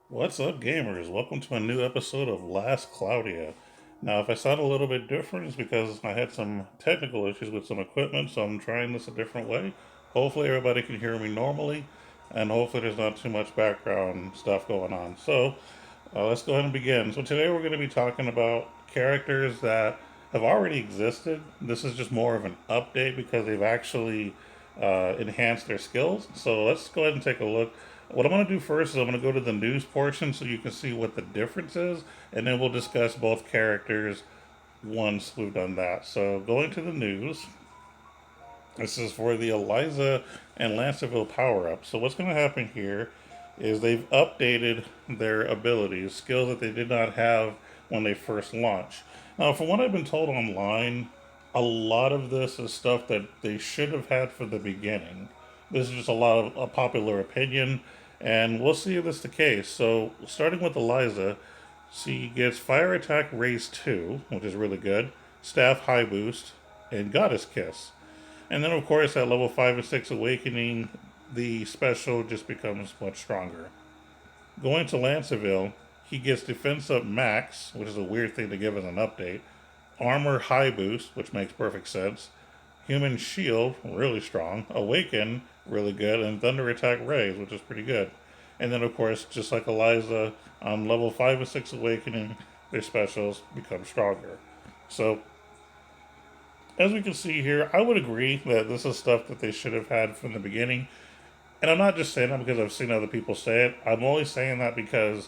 What's up, gamers? Welcome to a new episode of Last Cloudia. Now, if I sound a little bit different, it's because I had some technical issues with some equipment, so I'm trying this a different way. Hopefully, everybody can hear me normally, and hopefully, there's not too much background stuff going on. Let's go ahead and begin. So, today we're going to be talking about characters that have already existed. This is just more of an update because they've actually enhanced their skills. So, let's go ahead and take a look. What I'm going to do first is I'm going to go to the news portion so you can see what the difference is, and then we'll discuss both characters once we've done that. So, going to the news, this is for the Eliza and Lanceville power up. So, what's going to happen here is they've updated their abilities, skills that they did not have when they first launched. Now, from what I've been told online, a lot of this is stuff that they should have had from the beginning. This is just a lot of a popular opinion, and we'll see if that's the case. So, starting with Eliza, she gets Fire Attack Raise 2, which is really good, Staff High Boost, and Goddess Kiss. And then, of course, at level 5 and 6 Awakening, the special just becomes much stronger. Going to Lanceveil, he gets Defense Up Max, which is a weird thing to give as an update, Armor High Boost, which makes perfect sense, Human Shield, really strong, Awaken, really good, and Thunder Attack Raise, which is pretty good. And then, of course, just like Eliza, on level 5 and 6 Awakening, their specials become stronger. So, as we can see here, I would agree that this is stuff that they should have had from the beginning. And I'm not just saying that because I've seen other people say it. I'm only saying that because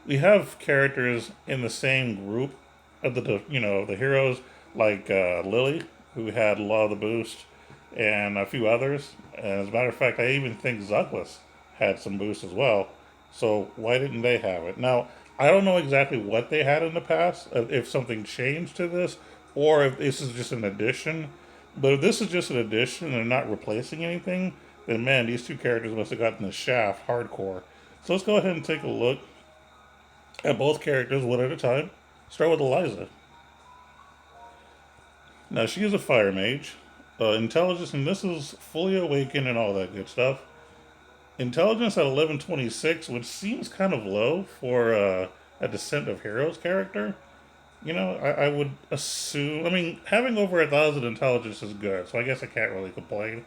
we have characters in the same group of the heroes like Lily, who had a lot of the boost, and a few others. And as a matter of fact, I even think Zuckless had some boost as well. So why didn't they have it? Now, I don't know exactly what they had in the past, if something changed to this, or if this is just an addition. But if this is just an addition and they're not replacing anything, then man, these two characters must have gotten the shaft hardcore. So let's go ahead and take a look at both characters one at a time. Start with Eliza. Now she is a fire mage. Intelligence, and this is fully awakened and all that good stuff. Intelligence at 1126, which seems kind of low for a Descent of Heroes character. I would assume. I mean, having over 1,000 intelligence is good, so I guess I can't really complain.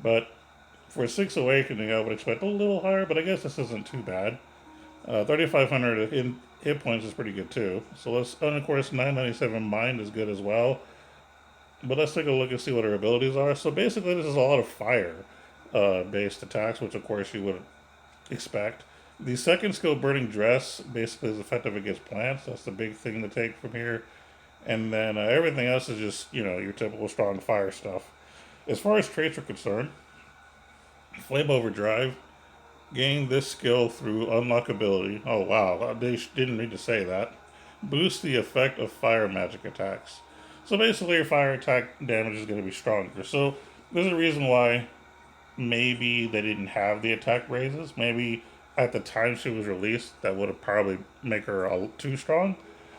But for 6 Awakening, I would expect a little higher, but I guess this isn't too bad. 3,500 in hit points is pretty good too. So and of course, 997 Mind is good as well. But let's take a look and see what her abilities are. So basically, this is a lot of fire based attacks, which of course you would expect. The second skill, Burning Dress, basically is effective against plants. That's the big thing to take from here. And then everything else is just, your typical strong fire stuff. As far as traits are concerned, Flame Overdrive, gain this skill through unlockability. Oh wow, they didn't need to say that. Boost the effect of fire magic attacks. So basically, your fire attack damage is going to be stronger. So there's a reason why maybe they didn't have the attack raises. Maybe at the time she was released, that would have probably make her too strong.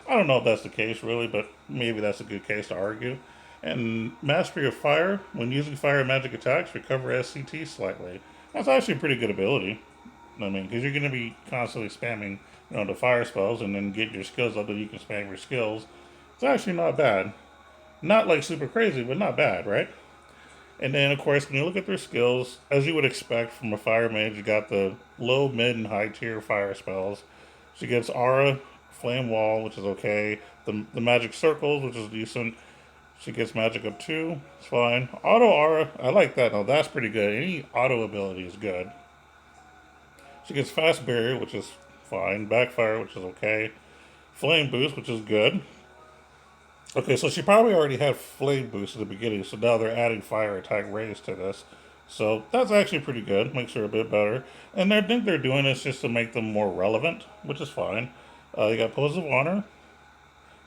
I don't know if that's the case really, but maybe that's a good case to argue. And Mastery of Fire, when using fire magic attacks, recover SCT slightly. That's actually a pretty good ability. I mean, because you're going to be constantly spamming, the fire spells, and then get your skills up that you can spam your skills. It's actually not bad. Not like super crazy, but not bad, right? And then, of course, when you look at their skills, as you would expect from a fire mage, you got the low, mid, and high tier fire spells. She gets Aura, Flame Wall, which is okay. The Magic Circles, which is decent. She gets Magic up 2, it's fine. Auto Aura, I like that. Now, that's pretty good. Any auto ability is good. She gets Fast Barrier, which is fine. Backfire, which is okay. Flame Boost, which is good. Okay, so she probably already had Flame Boost at the beginning, so now they're adding Fire Attack Raise to this. So that's actually pretty good. Makes her a bit better. And I think they're doing this just to make them more relevant, which is fine. You got Pose of Honor.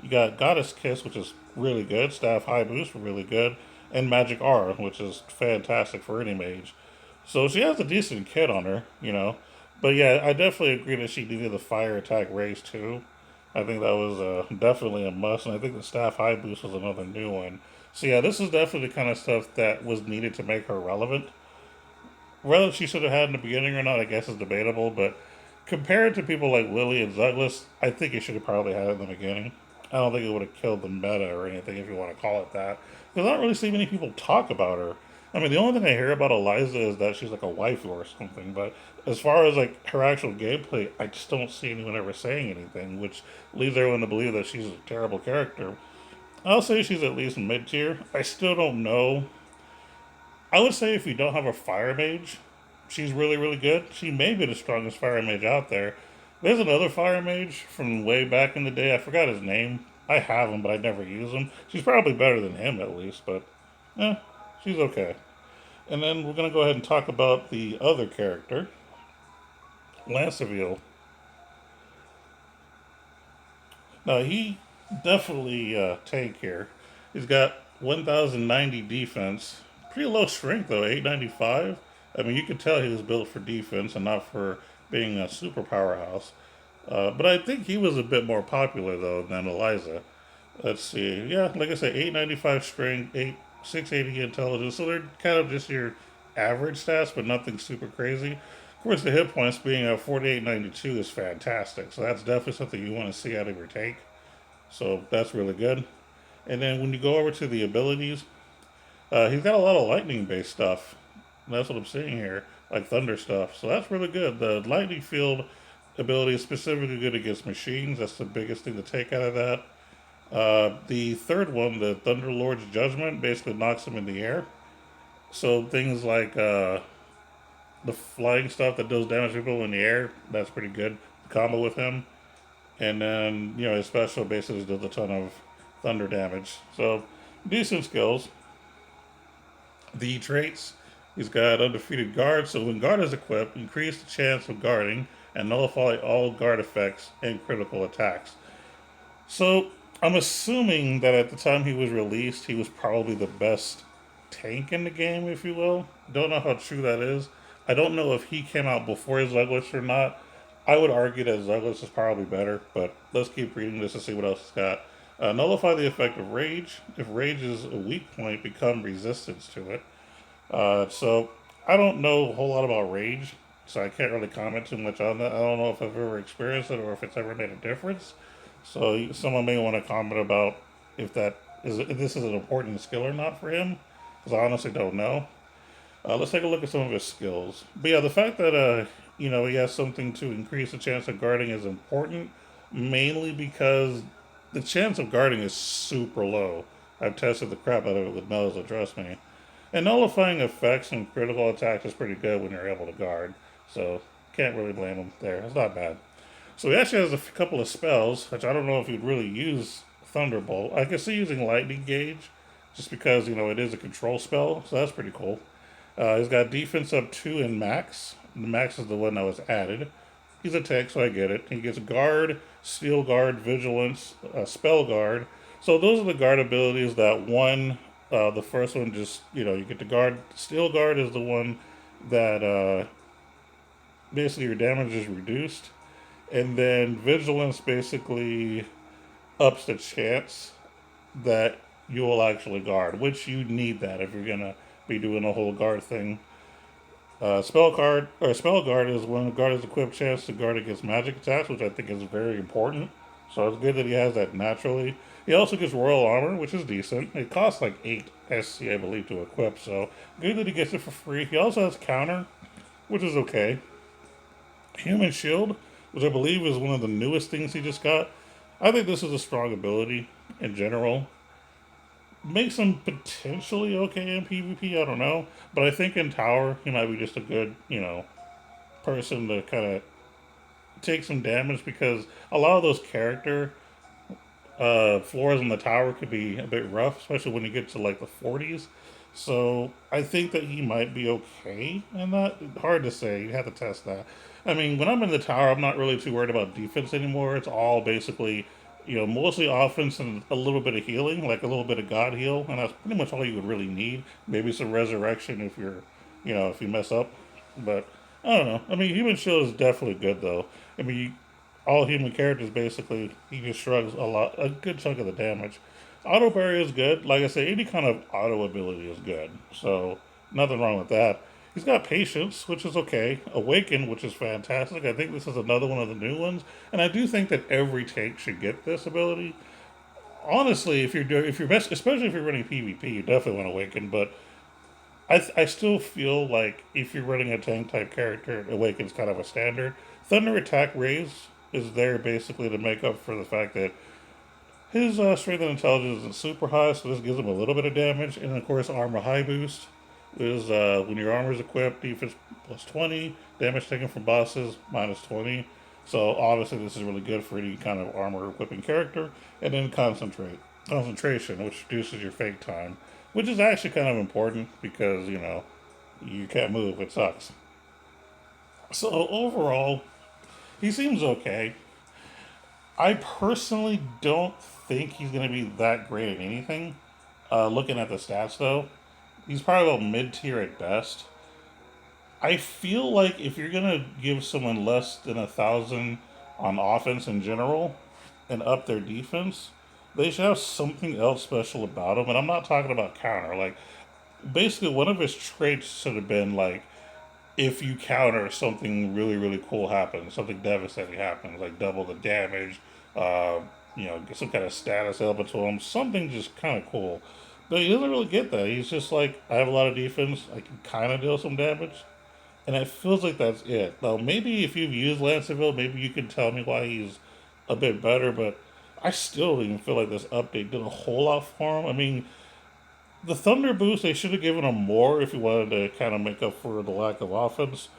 You got Goddess Kiss, which is really good. Staff High Boost, really good. And Magic R, which is fantastic for any mage. So she has a decent kit on her. But yeah, I definitely agree that she needed the Fire Attack Raise too. I think that was definitely a must, and I think the Staff High Boost was another new one. So yeah, this is definitely the kind of stuff that was needed to make her relevant. Whether she should have had in the beginning or not, I guess is debatable, but compared to people like Lily and Douglas, I think it should have probably had it in the beginning. I don't think it would have killed the meta or anything, if you want to call it that. Because I don't really see many people talk about her. I mean, the only thing I hear about Eliza is that she's like a waifu or something. But as far as like her actual gameplay, I just don't see anyone ever saying anything, which leads everyone to believe that she's a terrible character. I'll say she's at least mid tier. I still don't know. I would say if you don't have a fire mage, she's really, really good. She may be the strongest fire mage out there. There's another fire mage from way back in the day. I forgot his name. I have him, but I never use him. She's probably better than him at least, but yeah, she's okay. And then we're gonna go ahead and talk about the other character, Lanceveil. Now he definitely tank here. He's got 1,090 defense. Pretty low strength though, 895. I mean, you could tell he was built for defense and not for being a super powerhouse. But I think he was a bit more popular though than Eliza. Let's see. Yeah, like I said, 895 strength, 680 intelligence. So they're kind of just your average stats, but nothing super crazy. Of course, the hit points being at 4892 is fantastic. So that's definitely something you want to see out of your tank. So that's really good. And then when you go over to the abilities, he's got a lot of lightning based stuff. That's what I'm seeing here, like thunder stuff. So that's really good. The lightning field ability is specifically good against machines. That's the biggest thing to take out of that. The third one, the Thunder Lord's Judgment, basically knocks him in the air. So things like the flying stuff that does damage to people in the air, that's pretty good. The combo with him. And then, his special basically does a ton of thunder damage. So decent skills. The traits, he's got undefeated guard, so when guard is equipped, increase the chance of guarding and nullify all guard effects and critical attacks. So I'm assuming that at the time he was released, he was probably the best tank in the game, if you will. Don't know how true that is. I don't know if he came out before his Legless or not. I would argue that Legless is probably better, but let's keep reading this to see what else it's got. Nullify the effect of rage. If rage is a weak point, become resistance to it. So I don't know a whole lot about rage, so I can't really comment too much on that. I don't know if I've ever experienced it or if it's ever made a difference. So someone may want to comment about if this is an important skill or not for him, because I honestly don't know. Let's take a look at some of his skills. But yeah, the fact that he has something to increase the chance of guarding is important, mainly because the chance of guarding is super low. I've tested the crap out of it with Nose, so trust me. And nullifying effects and critical attacks is pretty good when you're able to guard. So can't really blame him there. It's not bad. So he actually has a couple of spells, which I don't know if he'd really use Thunderbolt. I could see using Lightning Gauge, just because it is a control spell. So that's pretty cool. He's got defense up 2 in max. The max is the one that was added. He's a tech, so I get it. He gets guard, steel guard, vigilance, spell guard. So those are the guard abilities that one. The first one just you get the guard. Steel guard is the one that basically your damage is reduced, and then vigilance basically ups the chance that you will actually guard, which you need that if you're gonna be doing a whole guard thing. Spell guard is when the guard is equipped chance to guard against magic attacks, which I think is very important. So it's good that he has that naturally. He also gets royal armor, which is decent. It costs like 8 SC, I believe, to equip. So good that he gets it for free. He also has counter, which is okay. Human shield, which I believe is one of the newest things he just got. I think this is a strong ability in general. Makes him potentially okay in PvP, I don't know. But I think in Tower, he might be just a good, person to kind of take some damage because a lot of those character floors in the tower could be a bit rough, especially when you get to like the 40s. So I think that he might be okay in that. Hard to say. You have to test that. I mean, when I'm in the tower, I'm not really too worried about defense anymore. It's all basically, mostly offense and a little bit of healing, like a little bit of God heal, and that's pretty much all you would really need. Maybe some resurrection if if you mess up. But I don't know. I mean, human shield is definitely good though. I mean, all human characters basically he just shrugs a good chunk of the damage. Auto barrier is good. Like I said, any kind of auto ability is good. So nothing wrong with that. He's got patience, which is okay. Awaken, which is fantastic. I think this is another one of the new ones, and I do think that every tank should get this ability. Honestly, if you're best, especially if you're running PvP, you definitely want to Awaken. But I still feel like if you're running a tank type character, Awaken's kind of a standard. Thunder Attack Raise is there basically to make up for the fact that his strength and intelligence isn't super high, so this gives him a little bit of damage. And of course, armor high boost is when your armor is equipped, defense plus 20, damage taken from bosses minus 20. So obviously, this is really good for any kind of armor equipping character. And then concentration, which reduces your fake time, which is actually kind of important because you can't move. It sucks. So overall, he seems okay. I personally don't think he's going to be that great at anything. Looking at the stats, though, he's probably about mid tier at best. I feel like if you're going to give someone less than 1,000 on offense in general and up their defense, they should have something else special about him. And I'm not talking about counter. Like, basically, one of his traits should have been like, if you counter, something really really cool happens, something devastating happens, like double the damage, uh, get some kind of status element to him, something just kind of cool. But he doesn't really get that. He's just like, I have a lot of defense, I can kind of deal some damage, and it feels like that's it. Now maybe if you've used Lanceveil, maybe you can tell me why he's a bit better, but I still don't even feel like this update did a whole lot for him. I mean, the Thunder boost, they should have given him more if you wanted to kind of make up for the lack of offense.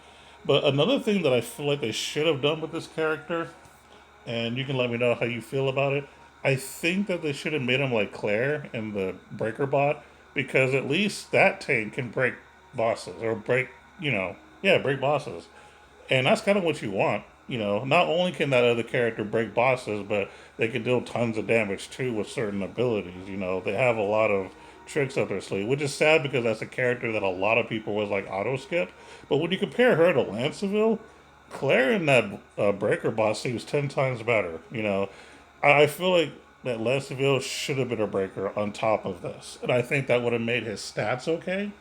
But another thing that I feel like they should have done with this character, and you can let me know how you feel about it, I think that they should have made him like Claire in the Breaker bot, because at least that tank can break bosses, or break bosses. And that's kind of what you want. Not only can that other character break bosses, but they can deal tons of damage too with certain abilities. They have a lot of tricks up their sleeve, which is sad because that's a character that a lot of people was like auto skip. But when you compare her to Lanceveil, Claire in that breaker boss seems 10 times better. I feel like that Lanceveil should have been a breaker on top of this, and I think that would have made his stats okay.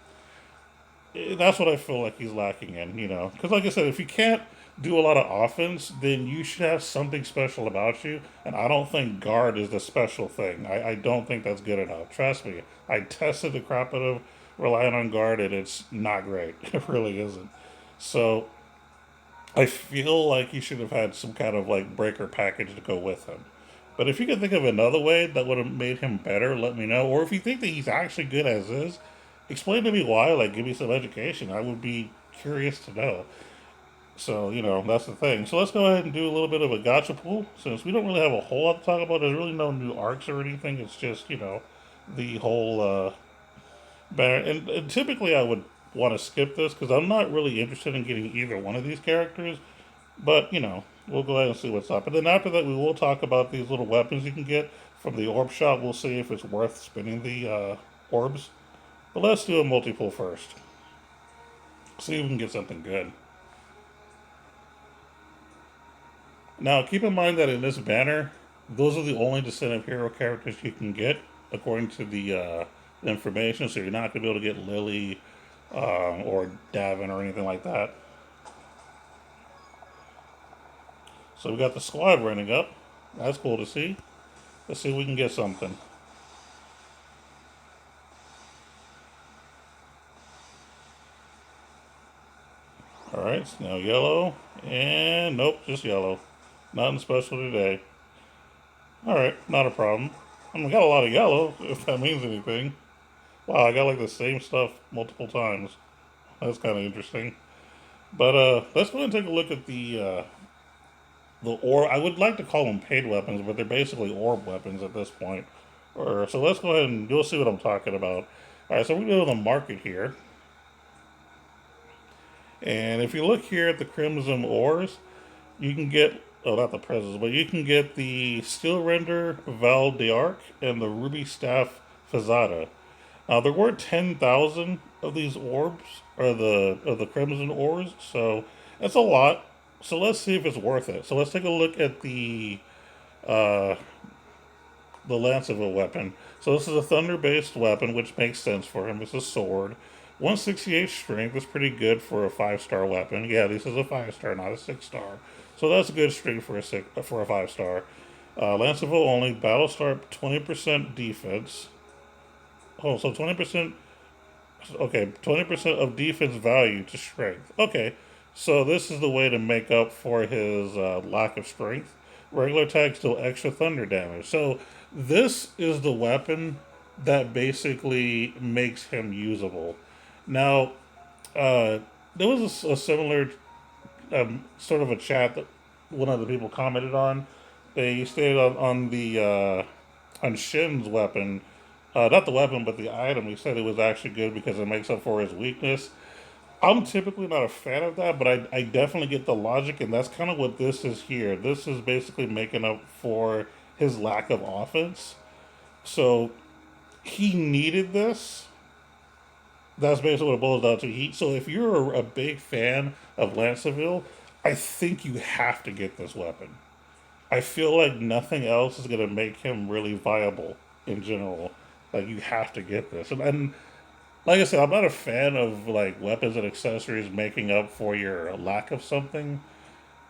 That's what I feel like he's lacking in, because like I said, if you can't do a lot of offense, then you should have something special about you. And I don't think guard is the special thing. I don't think that's good enough. Trust me, I tested the crap out of relying on guard, and it's not great. It really isn't. So I feel like he should have had some kind of like breaker package to go with him. But if you can think of another way that would have made him better, let me know. Or if you think that he's actually good as is, explain to me why. Like, give me some education. I would be curious to know. So, that's the thing. So let's go ahead and do a little bit of a gotcha pool. Since we don't really have a whole lot to talk about, there's really no new arcs or anything. It's just, the whole banner. And typically I would want to skip this because I'm not really interested in getting either one of these characters. But, we'll go ahead and see what's up. And then after that, we will talk about these little weapons you can get from the orb shop. We'll see if it's worth spinning the orbs. But let's do a multi-pull first. See if we can get something good. Now, keep in mind that in this banner, those are the only Descendant Hero characters you can get, according to the information. So you're not going to be able to get Lily or Davin or anything like that. So we got the squad running up. That's cool to see. Let's see if we can get something. Alright, so now yellow. And nope, just yellow. Nothing special today. Alright, not a problem. I got a lot of yellow, if that means anything. Wow, I got like the same stuff multiple times. That's kind of interesting. But let's go ahead and take a look at the orb. I would like to call them paid weapons, but they're basically orb weapons at this point. So let's go ahead and you'll see what I'm talking about. Alright, so we go to the market here. And if you look here at the Crimson Ores, you can get, oh, not the presents, but you can get the Steel Render Val d'Arc and the Ruby Staff Fazada. Now, there were 10,000 of these orbs, or the Crimson Ores, so that's a lot. So let's see if it's worth it. So let's take a look at uh, the Lanceveil weapon. So this is a thunder-based weapon, which makes sense for him. It's a sword. 168 strength is pretty good for a 5-star weapon. Yeah, this is a 5-star, not a 6-star. So that's a good strength for a 5-star. Lanceveil only battle start 20% defense. Oh, so 20%. Okay, 20% of defense value to strength. Okay, so this is the way to make up for his lack of strength. Regular attacks deal extra thunder damage. So this is the weapon that basically makes him usable. Now, there was a similar sort of a chat that one of the people commented on. They stated on the on Shin's weapon, not the weapon but the item. He said it was actually good because it makes up for his weakness. I'm typically not a fan of that, but I definitely get the logic, and that's kind of what this is here. This is basically making up for his lack of offense. So he needed this. That's basically what it boils down to. So if you're a big fan of Lanceveil, I think you have to get this weapon. I feel like nothing else is going to make him really viable in general. Like you have to get this, and like I said, I'm not a fan of like weapons and accessories making up for your lack of something.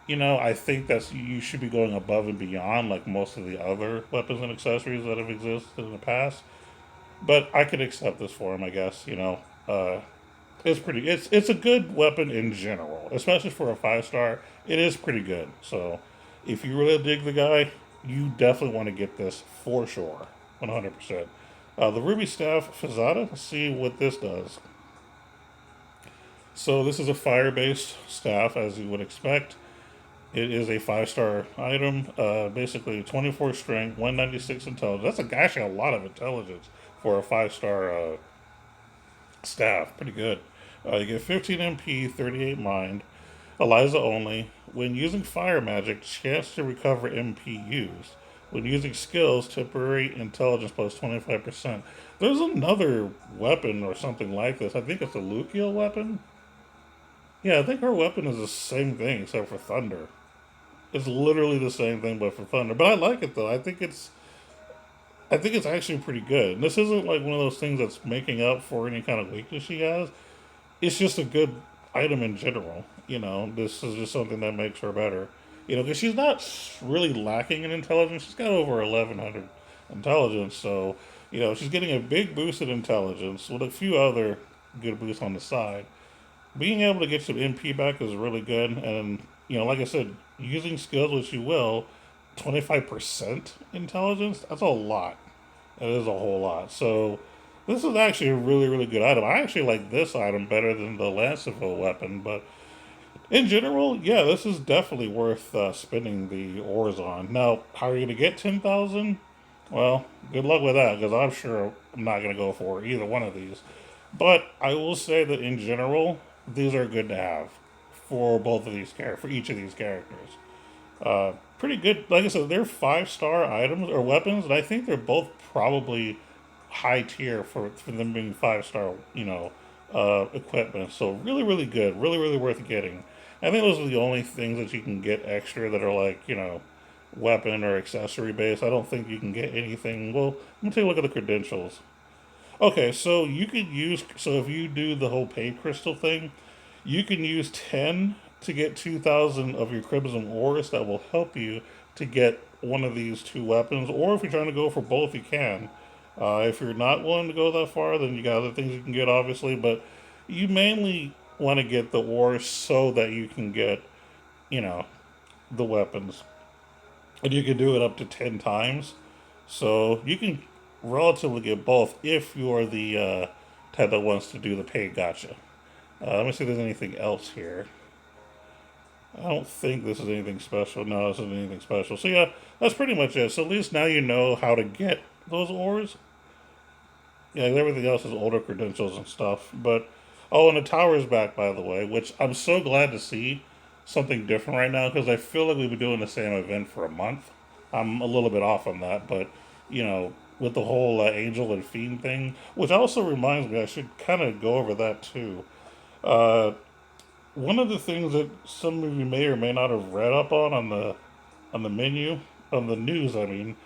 I think that's you should be going above and beyond like most of the other weapons and accessories that have existed in the past. But I could accept this for him, I guess. It's pretty. It's a good weapon in general, especially for a 5-star. It is pretty good. So, if you really dig the guy, you definitely want to get this for sure, 100%. The Ruby Staff Fazada. Let's see what this does. So this is a fire-based staff, as you would expect. It is a 5-star item. Basically, 24 strength, 196 intelligence. That's actually a lot of intelligence for a 5-star staff. Pretty good. You get 15 MP, 38 mind. Eliza only. When using fire magic, chance to recover MP used. When using skills, temporary intelligence plus 25%. There's another weapon or something like this. I think it's a Lucio weapon. Yeah, I think her weapon is the same thing except for thunder. It's literally the same thing but for thunder. But I like it though. I think it's actually pretty good. And this isn't like one of those things that's making up for any kind of weakness she has. It's just a good item in general. This is just something that makes her better. Because she's not really lacking in intelligence. She's got over 1100 intelligence, so she's getting a big boost in intelligence with a few other good boosts on the side. Being able to get some MP back is really good, and like I said, using skills which you will, 25% intelligence. That's a lot. That is a whole lot. So this is actually a really, really good item. I actually like this item better than the Lanceveil weapon, but in general, yeah, this is definitely worth spending the ores on. Now, how are you going to get 10,000? Well, good luck with that, because I'm sure I'm not going to go for either one of these. But I will say that in general, these are good to have for both of these for each of these characters. Pretty good. Like I said, they're 5-star items or weapons, and I think they're both probably high tier for them being 5-star. Equipment. So really, really good. Really, really worth getting. I think those are the only things that you can get extra that are like weapon or accessory based. I don't think you can get anything. Well, let me take a look at the credentials. Okay, so you could use. So if you do the whole paid crystal thing, you can use 10 to get 2,000 of your crimson ores that will help you to get one of these two weapons. Or if you're trying to go for both, you can. If you're not willing to go that far, then you got other things you can get, obviously. But you mainly want to get the ores so that you can get, you know, the weapons. And you can do it up to 10 times. So you can relatively get both if you're the type that wants to do the paid gacha. Let me see if there's anything else here. I don't think this is anything special. No, this isn't anything special. So yeah, that's pretty much it. So at least now you know how to get those ores. Yeah, everything else is older credentials and stuff. But oh, and the tower's back, by the way, which I'm so glad to see something different right now because I feel like we've been doing the same event for a month. I'm a little bit off on that, but with the whole angel and fiend thing, which also reminds me, I should kind of go over that too. Uh, One of the things that some of you may or may not have read up on the menu on the news, I mean,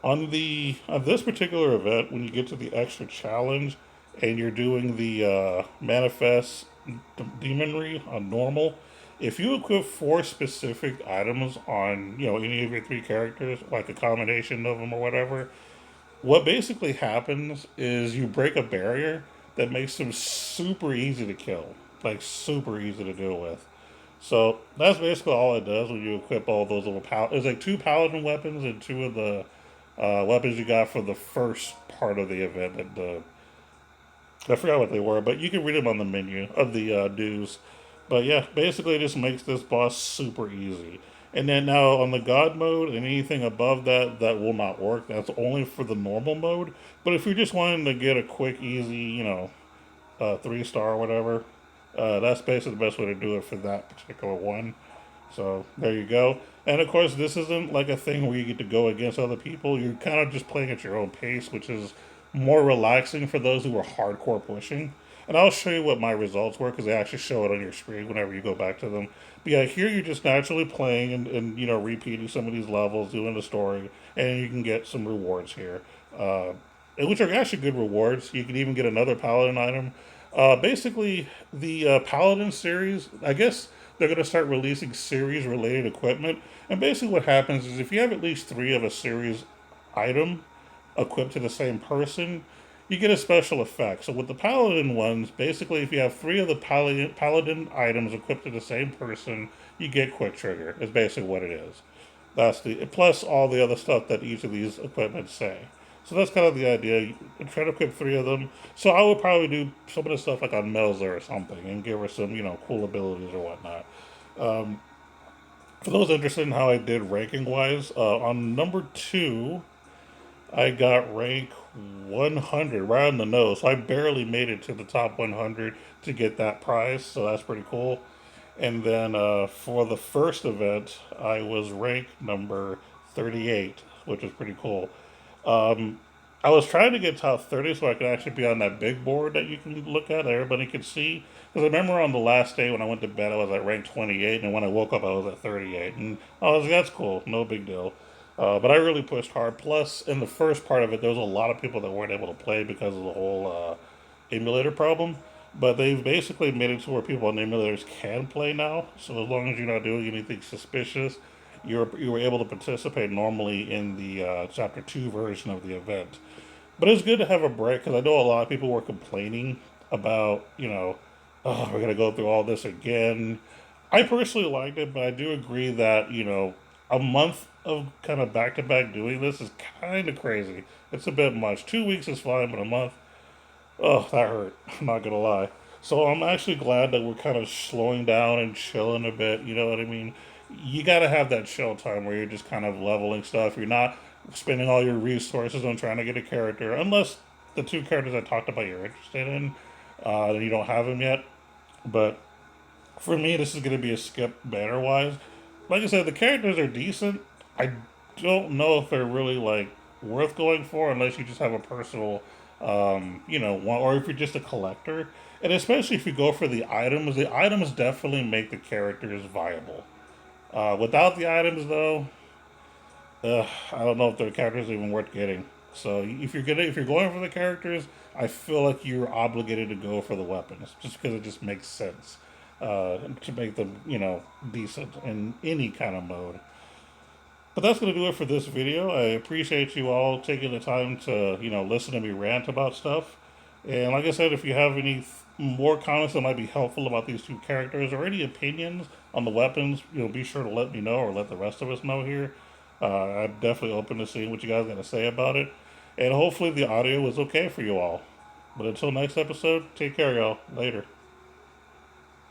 on this particular event, when you get to the extra challenge, and you're doing the manifest demonry on normal, if you equip four specific items on any of your three characters, like a combination of them or whatever, what basically happens is you break a barrier that makes them super easy to kill, like super easy to deal with. So that's basically all it does when you equip all those little It's like two paladin weapons and two of the weapons you got for the first part of the event. That I forgot what they were, but you can read them on the menu of the dues. But yeah, basically it just makes this boss super easy. And then now on the god mode and anything above that, that will not work. That's only for the normal mode. But if you're just wanting to get a quick, easy, 3-star or whatever, that's basically the best way to do it for that particular one. So there you go. And of course, this isn't like a thing where you get to go against other people. You're kind of just playing at your own pace, which is more relaxing for those who are hardcore pushing. And I'll show you what my results were because they actually show it on your screen whenever you go back to them. But yeah, here you're just naturally playing and repeating some of these levels, doing the story, and you can get some rewards here, which are actually good rewards. You can even get another paladin item. Basically, the paladin series, I guess they're going to start releasing series related equipment. And basically, what happens is if you have at least three of a series item equipped to the same person, you get a special effect. So with the paladin ones, basically, if you have three of the paladin items equipped to the same person, you get quick trigger. Is basically what it is. That's the plus all the other stuff that each of these equipments say. So that's kind of the idea. You try to equip three of them. So I would probably do some of the stuff like on Melzer or something and give her some, cool abilities or whatnot. Um, for those interested in how I did ranking wise, on number two, I got rank 100 right on the nose. So I barely made it to the top 100 to get that prize. So that's pretty cool. And then for the first event, I was ranked number 38, which is pretty cool. Um, I was trying to get top 30 so I could actually be on that big board that you can look at, that everybody can see. Because I remember on the last day when I went to bed, I was at rank 28, and when I woke up, I was at 38. And I was like, that's cool, no big deal. But I really pushed hard. Plus, in the first part of it, there was a lot of people that weren't able to play because of the whole emulator problem. But they've basically made it to where people on emulators can play now. So as long as you're not doing anything suspicious, you were able to participate normally in the chapter 2 version of the event. But it's good to have a break because I know a lot of people were complaining about oh, we're gonna go through all this again. I personally liked it, but I do agree that a month of kind of back to back doing this is kind of crazy. It's a bit much. 2 weeks is fine, but a month, oh, that hurt. I'm not gonna lie. So I'm actually glad that we're kind of slowing down and chilling a bit. You know what I mean? You gotta have that chill time where you're just kind of leveling stuff. You're not spending all your resources on trying to get a character, unless the two characters I talked about you're interested in, and you don't have them yet. But for me, this is gonna be a skip banner wise. Like I said, the characters are decent. I don't know if they're really like worth going for unless you just have a personal, one, or if you're just a collector. And especially if you go for the items definitely make the characters viable. Without the items, though, I don't know if the characters are even worth getting. So if you're going for the characters, I feel like you're obligated to go for the weapons, just because it just makes sense to make them decent in any kind of mode. But that's going to do it for this video. I appreciate you all taking the time to, listen to me rant about stuff. And like I said, if you have any more comments that might be helpful about these two characters or any opinions on the weapons, be sure to let me know or let the rest of us know here. I'm definitely open to seeing what you guys got to say about it. And hopefully the audio was okay for you all. But until next episode, take care, y'all. Later.